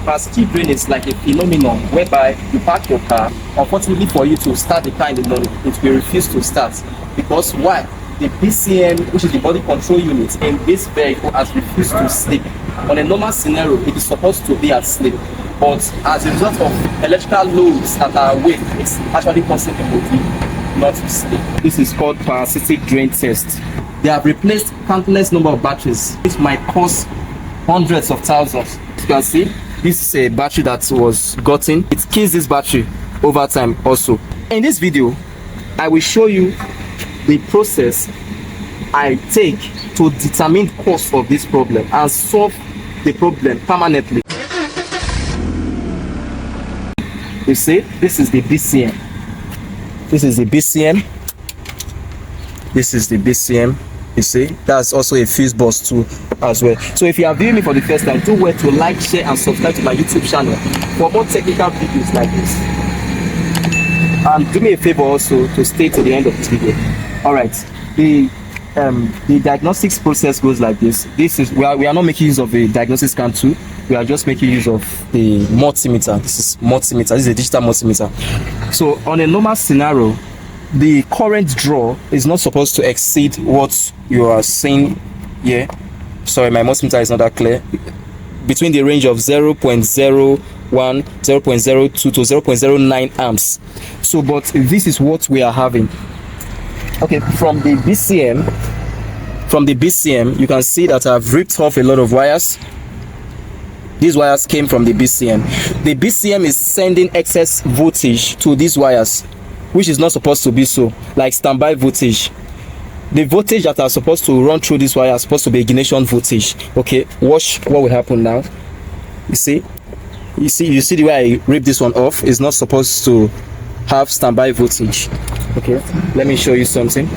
parasitic drain is like a phenomenon whereby you park your car. Unfortunately for you to start the car in the morning, it will refuse to start. Because why? The BCM, which is the body control unit in this vehicle, has refused to sleep. On a normal scenario, it is supposed to be asleep. But as a result of electrical loads that are awake, it's actually causing the motor not to sleep. This is called parasitic drain test. They have replaced countless number of batteries, which might cost hundreds of thousands. As you can see, this is a battery that was gotten. It kills this battery over time also. In this video, I will show you the process I take to determine the cause of this problem and solve the problem permanently. You see, this is the BCM. This is the BCM. This is the BCM. You see, that's also a fuse box too as well. So if you are viewing me for the first time, do well to like, share and subscribe to my YouTube channel for more technical videos like this. And do me a favor also to stay to the end of this video. All right, the diagnostics process goes like this. This is we are not making use of a diagnostics scan tool. We are just making use of the multimeter. This is multimeter. This is a digital multimeter. So on a normal scenario, the current draw is not supposed to exceed what you are seeing here. Sorry, my multimeter is not that clear. Between the range of 0.01, 0.02 to 0.09 amps. So, but this is what we are having. Okay, from the BCM, you can see that I've ripped off a lot of wires. These wires came from the BCM. The BCM is sending excess voltage to these wires, which is not supposed to be so, like standby voltage. The voltage that are supposed to run through this wire are supposed to be ignition voltage. Okay, watch what will happen now. You see the way I rip this one off is not supposed to have standby voltage. Okay, let me show you something.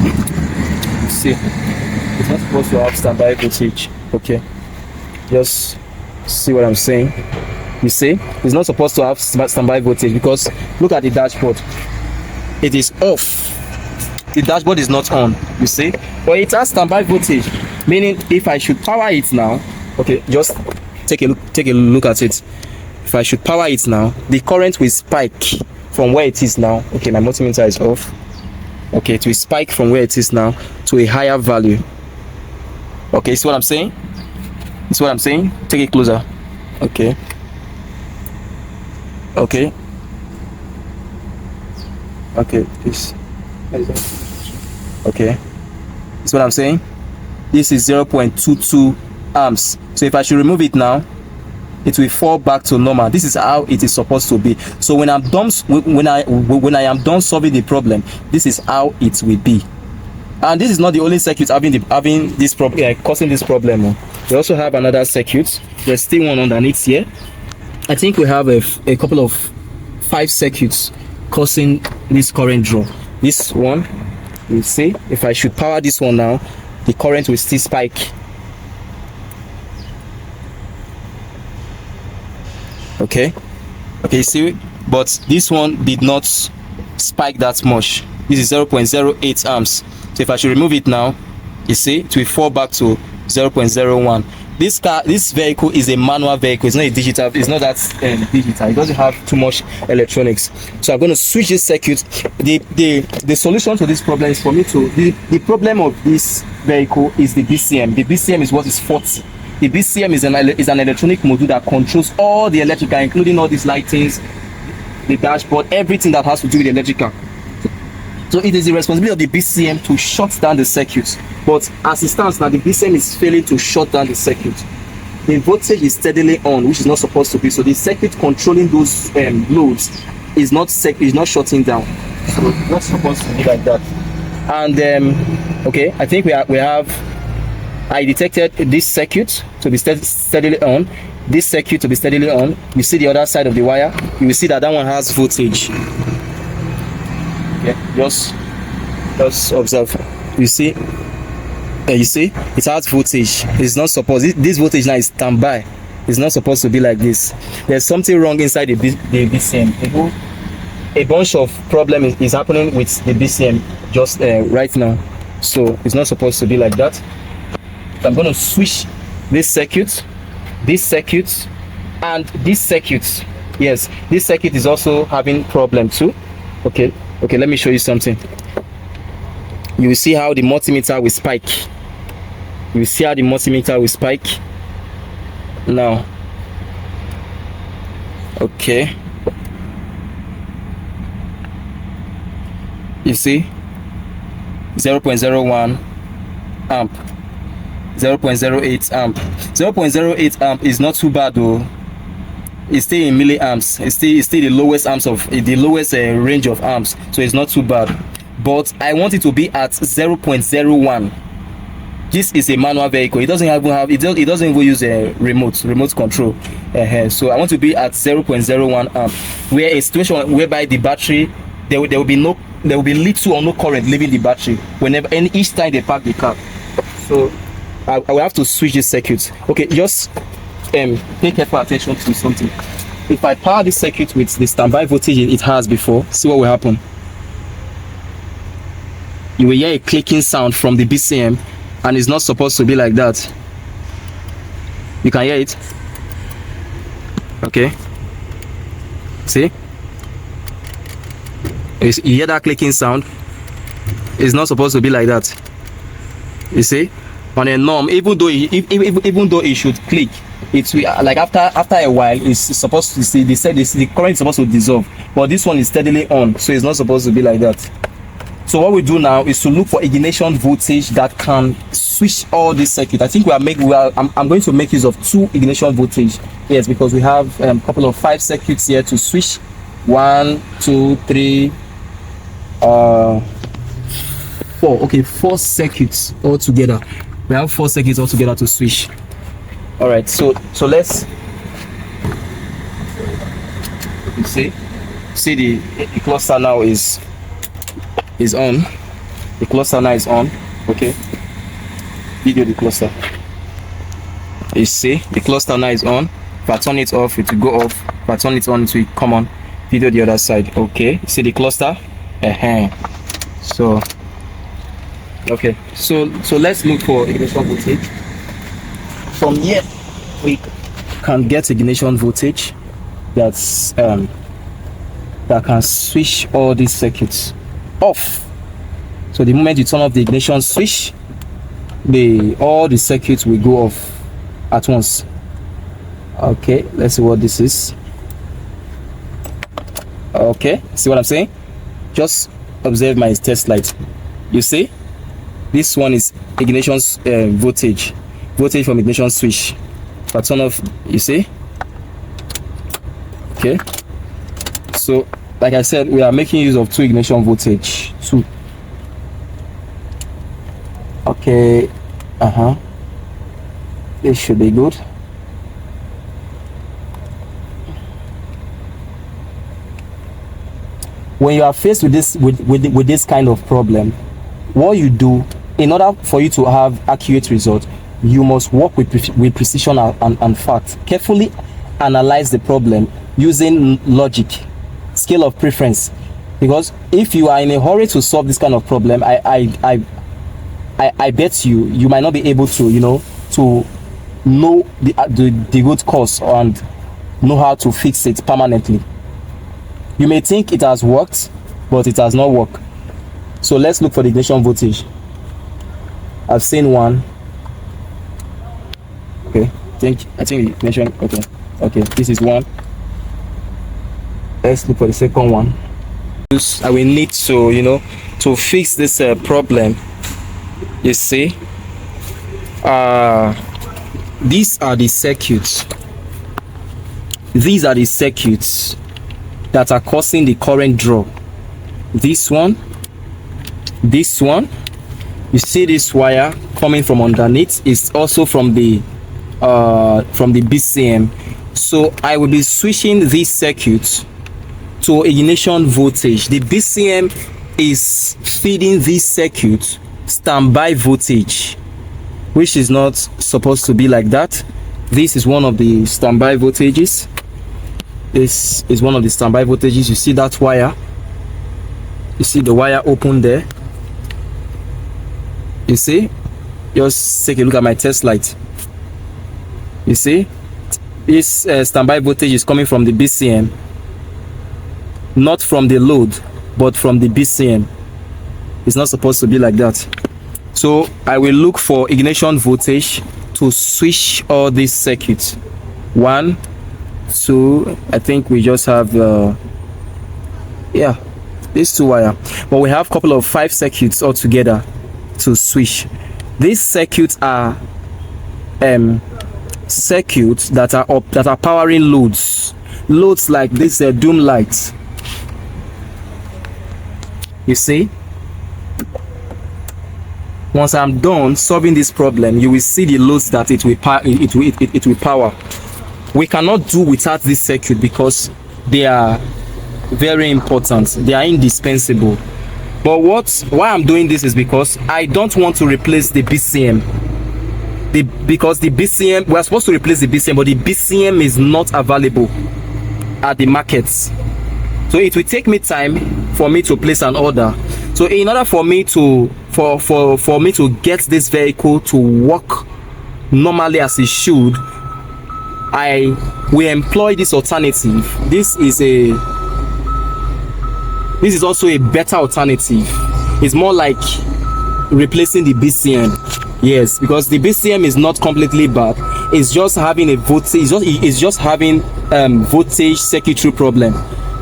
See, it's not supposed to have standby voltage. Okay, just see what I'm saying. You see, it's not supposed to have standby voltage because look at the dashboard. It is off. The dashboard is not on. You see, but it has standby voltage, meaning if I should power it now, okay, just take a look at it. If I should power it now, the current will spike from where it is now. Okay, my multimeter is off. Okay, it will spike from where it is now to a higher value. Okay, see what I'm saying? It's what I'm saying. Take it closer. Okay. Okay. Okay, this. Okay. That's what I'm saying. This is 0.22 amps. So if I should remove it now, it will fall back to normal. This is how it is supposed to be. So when I'm done, when I am done solving the problem, this is how it will be. And this is not the only circuit having this problem, causing this problem. We also have another circuit. There's still one underneath here. I think we have a couple of 5 circuits causing this current draw. This one, you see, if I should power this one now, the current will still spike. Okay, see, but this one did not spike that much. This is 0.08 amps. So if I should remove it now, you see, it will fall back to 0.01. This vehicle is a manual vehicle. It's not a digital. It's not that digital. It doesn't have too much electronics. So I'm going to switch this circuit. The solution to this problem is for me to the problem of this vehicle is the BCM. The BCM is what is faulty. The BCM is an electronic module that controls all the electrical, including all these lightings, the dashboard, everything that has to do with electrical. So it is the responsibility of the BCM to shut down the circuit. But as it stands now, the BCM is failing to shut down the circuit. The voltage is steadily on, which is not supposed to be. So the circuit controlling those loads is not shutting down. So it's not supposed to be like that. And okay, I think I detected this circuit to be steadily on. This circuit to be steadily on. You see the other side of the wire. You will see that one has voltage. Yeah, just observe. You see, it has voltage. It's not supposed. This voltage now is standby. It's not supposed to be like this. There's something wrong inside the BCM. A bunch of problem is happening with the BCM just right now. So it's not supposed to be like that. So I'm going to switch this circuit, And this circuit, yes, this circuit is also having problem too. Okay, let me show you something. You will see how the multimeter will spike. You will see how the multimeter will spike now. Okay, you see 0.01 amp, 0.08 amp. 0.08 amp is not too bad though. It's still in milliamps. It's still the lowest amps of the lowest range of amps, so it's not too bad. But I want it to be at 0.01. This is a manual vehicle. It doesn't even have it doesn't even use a remote control. So I want to be at 0.01 amp, where a situation whereby the battery there will be little or no current leaving the battery whenever and each time they park the car. So I will have to switch this circuit. Okay, just pay careful attention to something. If I power this circuit with the standby voltage it has before, see what will happen. You will hear a clicking sound from the BCM, and it's not supposed to be like that. You can hear it. Okay, see, you hear that clicking sound. It's not supposed to be like that. You see, on a norm, even though it should click, it's like after a while it's supposed to see, they said the current is supposed to dissolve, but this one is steadily on, so it's not supposed to be like that. So what we do now is to look for ignition voltage that can switch all this circuit. I think I'm going to make use of 2 ignition voltage. Yes, because we have a couple of 5 circuits here to switch. 1, 2, 3, 4. Okay, 4 circuits all together. We have 4 circuits all together to switch. All right, so let's see the cluster now is on. The cluster now is on. Okay, video the cluster. You see the cluster now is on. If I turn it off, it will go off. If I turn it on, it will come on. Video the other side. Okay, see the cluster. So okay, so let's look for ignition voltage. From here we can get ignition voltage that's that can switch all these circuits off. So the moment you turn off the ignition switch, all the circuits will go off at once. Okay, let's see what this is. Okay, see what I'm saying? Just observe my test light. You see, this one is ignition voltage from ignition switch. If I turn off, you see. Okay, so like I said, we are making use of 2 ignition voltage. 2. Okay, this should be good. When you are faced with this kind of problem, what you do, in order for you to have accurate result, you must work with precision and fact. Carefully analyze the problem using logic, scale of preference. Because if you are in a hurry to solve this kind of problem, I bet you might not be able to, to know the root cause and know how to fix it permanently. You may think it has worked, but it has not worked. So let's look for the ignition voltage. I've seen one. Okay, I think the ignition. Okay, this is one. Let's look for the second one. I will need to, to fix this problem. You see, these are the circuits. These are the circuits that are causing the current draw. This one. You see this wire coming from underneath is also from the BCM. So I will be switching these circuits to ignition voltage. The BCM is feeding this circuit standby voltage, which is not supposed to be like that. This is one of the standby voltages. This is one of the standby voltages. You see that wire? You see the wire open there? You see? Just take a look at my test light. You see? this standby voltage is coming from the BCM, not from the load, but from the BCM. It's not supposed to be like that. So I will look for ignition voltage to switch all these circuits. 1, 2, I think we just have yeah, these 2 wire, but we have a couple of 5 circuits altogether to switch. These circuits are circuits that are powering loads like this doom light. You see, once I'm done solving this problem, you will see the loads that it will power. We cannot do without this circuit because they are very important, they are indispensable. But why I'm doing this is because I don't want to replace the BCM. Because the BCM, we are supposed to replace the BCM, but the BCM is not available at the markets. So it will take me time for me to place an order. So in order for me to for me to get this vehicle to work normally as it should, I will employ this alternative. This is also a better alternative. It's more like replacing the BCM. Yes, because the BCM is not completely bad. It's just having a voltage. It's just having voltage circuitry problem.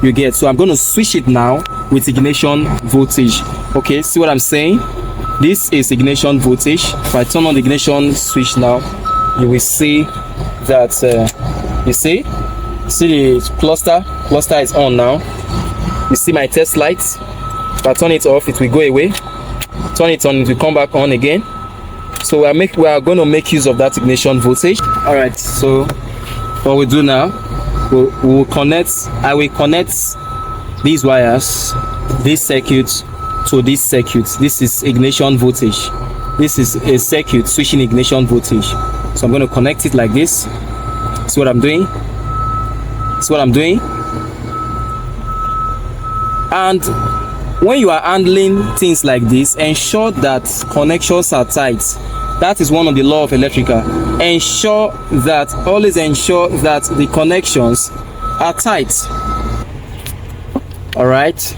You get. So I'm going to switch it now with ignition voltage. Okay, see what I'm saying? This is ignition voltage. If I turn on the ignition switch now, you will see that you see the cluster is on now. You see my test lights. If I turn it off, it will go away. Turn it on, it will come back on again. So we are going to make use of that ignition voltage. All right, so what we do now, we'll connect. I will connect these wires, this circuit to this circuit. This is ignition voltage. This is a circuit switching ignition voltage. So I'm going to connect it like this. See what I'm doing? See what I'm doing? And when you are handling things like this, ensure that connections are tight. That is one of the law of electrical. Always ensure that the connections are tight. All right.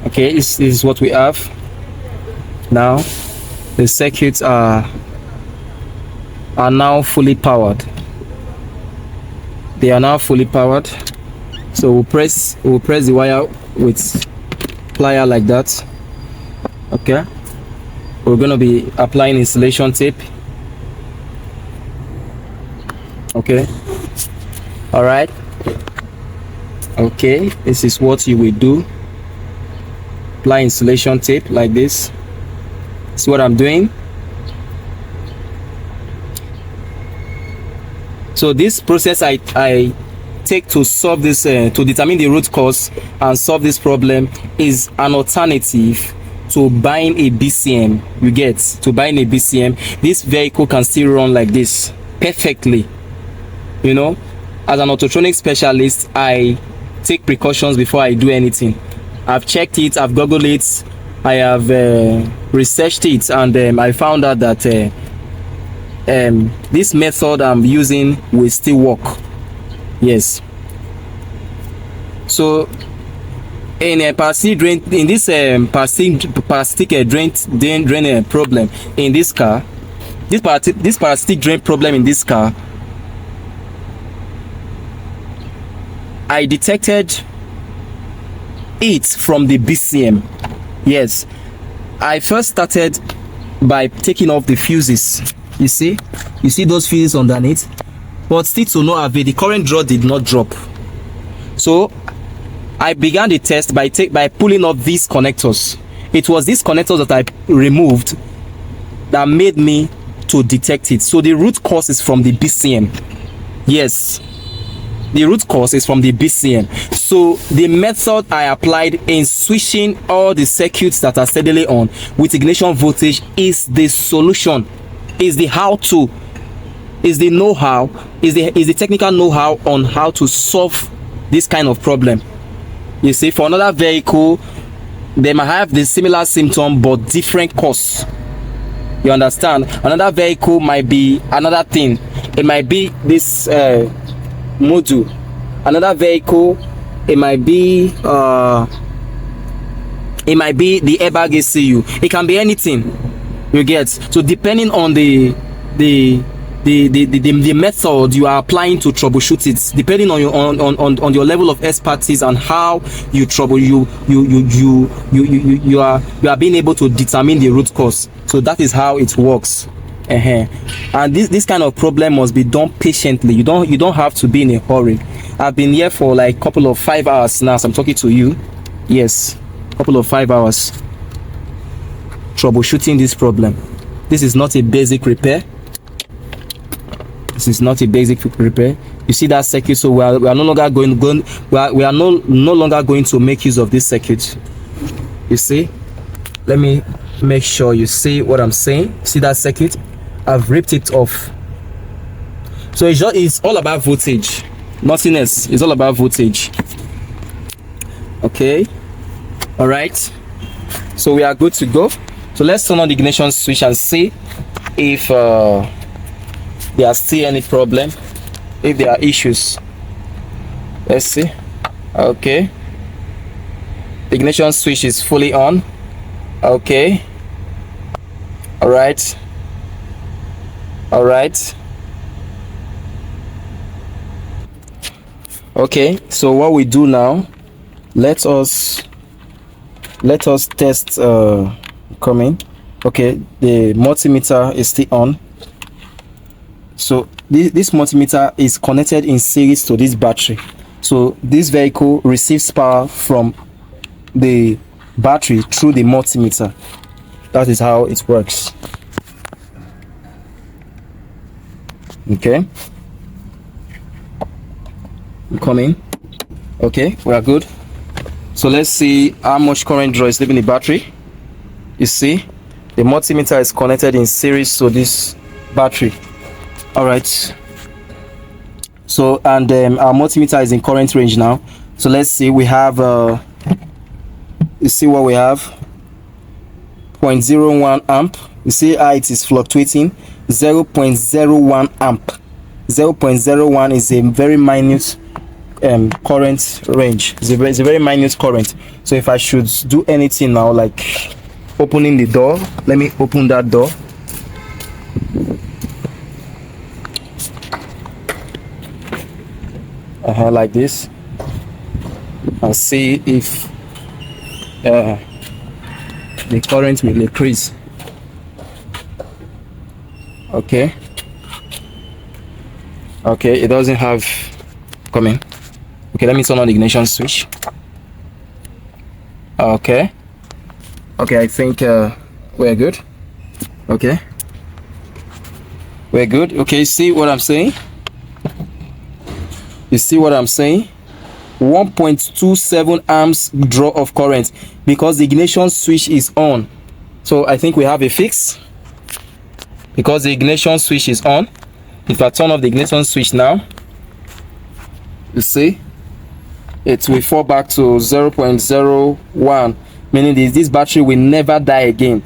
Okay, this is what we have now. The circuits are now fully powered. They are now fully powered. So we'll press the wire with plier like that. Okay, we're going to be applying insulation tape. Okay, all right. Okay, this is what you will do. Apply insulation tape like this. See what I'm doing? So this process I take to solve this, to determine the root cause and solve this problem, is an alternative to buying a BCM. You get, to buying a BCM, this vehicle can still run like this perfectly. You know, as an autotronic specialist, I take precautions before I do anything. I've checked it, I've googled it, I have researched it, and I found out that this method I'm using will still work. Yes. So in a parasitic drain, in this parasitic drain problem in this car, this parasitic drain problem in this car, I detected it from the BCM. Yes, I first started by taking off the fuses. You see those fuses underneath, but still to no avail. The current draw did not drop. So I began the test by pulling off these connectors. It was these connectors that I removed that made me to detect it. So the root cause is from the BCM. Yes, the root cause is from the BCM. So the method I applied in switching all the circuits that are steadily on with ignition voltage is the solution, is the how-to, is the know-how, is the technical know-how on how to solve this kind of problem. You see, for another vehicle, they might have the similar symptom but different cause. You understand? Another vehicle might be another thing. It might be this module. Another vehicle, it might be the airbag ECU. It can be anything. You get? So depending on the method you are applying to troubleshoot it, depending on your on your level of expertise and how you trouble you are being able to determine the root cause. So that is how it works. And this kind of problem must be done patiently. You don't have to be in a hurry. I've been here for like a couple of 5 hours now, so I'm talking to you. Yes, a couple of 5 hours troubleshooting this problem. This is not a basic repair. This is not a basic repair. You see that circuit? So we are no longer no longer going to make use of this circuit. You see? Let me make sure you see what I'm saying. See that circuit? I've ripped it off. So it's all about voltage. Nothing else. It's all about voltage. Okay. All right. So we are good to go. So let's turn on the ignition switch and see if there are still any problem, if there are issues. Let's see. Okay, the ignition switch is fully on. Okay, all right. Okay, so what we do now, let us test coming. Okay, the multimeter is still on. So this multimeter is connected in series to this battery. So this vehicle receives power from the battery through the multimeter. That is how it works. Okay, coming. Okay, we are good. So let's see how much current draw is leaving the battery. You see, the multimeter is connected in series to this battery. All right. So and our multimeter is in current range now. So let's see. We have you see what we have. 0.01 amp. You see how it is fluctuating. 0.01 amp. 0.01 is a very minute current range. It's a very minute current. So if I should do anything now, like opening the door, let me open that door. Like this, and see if the current will increase. Okay, it doesn't have coming. Okay, let me turn on the ignition switch. Okay, I think we're good. Okay, we're good. Okay, see what I'm saying? You see what I'm saying? 1.27 amps draw of current because the ignition switch is on. So I think we have a fix because the ignition switch is on. If I turn off the ignition switch now, you see it will fall back to 0.01, meaning this battery will never die again.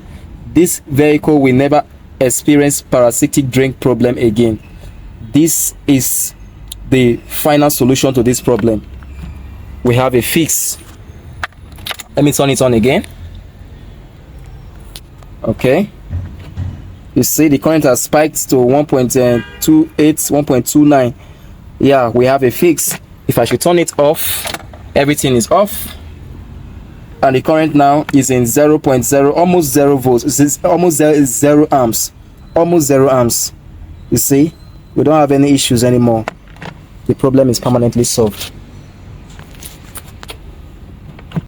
This vehicle will never experience parasitic drain problem again. This is the final solution to this problem. We have a fix. Let me turn it on again. Okay, you see the current has spiked to 1.28, 1.29. Yeah, we have a fix. If I should turn it off, everything is off, and the current now is in 0.0, almost 0 volts. It's almost 0 amps, almost 0 amps. You see, we don't have any issues anymore. The problem is permanently solved.